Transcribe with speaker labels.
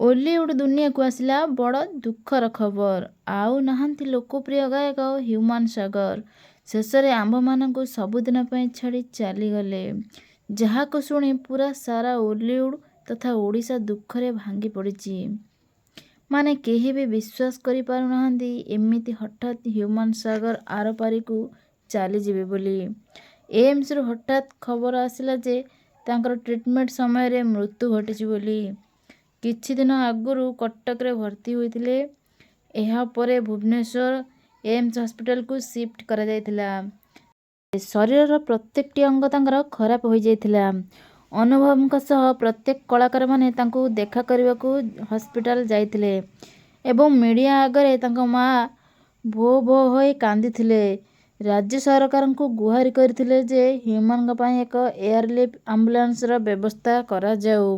Speaker 1: ଓଲିଉଡ୍ ଦୁନିଆକୁ ଆସିଲା ବଡ଼ ଦୁଃଖର ଖବର। ଆଉ ନାହାନ୍ତି ଲୋକପ୍ରିୟ ଗାୟକ ହ୍ୟୁମାନ ସାଗର। ଶେଷରେ ଆମ୍ଭମାନଙ୍କୁ ସବୁଦିନ ପାଇଁ ଛାଡ଼ି ଚାଲିଗଲେ, ଯାହାକୁ ଶୁଣି ପୁରା ସାରା ଓଲିଉଡ୍ ତଥା ଓଡ଼ିଶା ଦୁଃଖରେ ଭାଙ୍ଗି ପଡ଼ିଛି। ମାନେ କେହି ବି ବିଶ୍ୱାସ କରିପାରୁନାହାନ୍ତି ଏମିତି ହଠାତ୍ ହ୍ୟୁମାନ ସାଗର ଆରପାରିକୁ ଚାଲିଯିବେ ବୋଲି। ଏମ୍ସରୁ ହଠାତ୍ ଖବର ଆସିଲା ଯେ ତାଙ୍କର ଟ୍ରିଟମେଣ୍ଟ ସମୟରେ ମୃତ୍ୟୁ ଘଟିଛି ବୋଲି। କିଛି ଦିନ ଆଗରୁ କଟକରେ ଭର୍ତ୍ତି ହୋଇଥିଲେ। ଏହାପରେ ଭୁବନେଶ୍ୱର ଏମ୍ସ ହସ୍ପିଟାଲକୁ ସିଫ୍ଟ କରାଯାଇଥିଲା। ଶରୀରର ପ୍ରତ୍ୟେକଟି ଅଙ୍ଗ ତାଙ୍କର ଖରାପ ହୋଇଯାଇଥିଲା। ଅନୁଭବଙ୍କ ସହ ପ୍ରତ୍ୟେକ କଳାକାରମାନେ ତାଙ୍କୁ ଦେଖା କରିବାକୁ ହସ୍ପିଟାଲ ଯାଇଥିଲେ ଏବଂ ମିଡ଼ିଆ ଆଗରେ ତାଙ୍କ ମା ଭୋ ଭୋ ହୋଇ କାନ୍ଦିଥିଲେ। ରାଜ୍ୟ ସରକାରଙ୍କୁ ଗୁହାରି କରିଥିଲେ ଯେ ହ୍ୟୁମାନଙ୍କ ପାଇଁ ଏକ ଏୟାରଲିଫ୍ଟ ଆମ୍ବୁଲାନ୍ସର ବ୍ୟବସ୍ଥା କରାଯାଉ।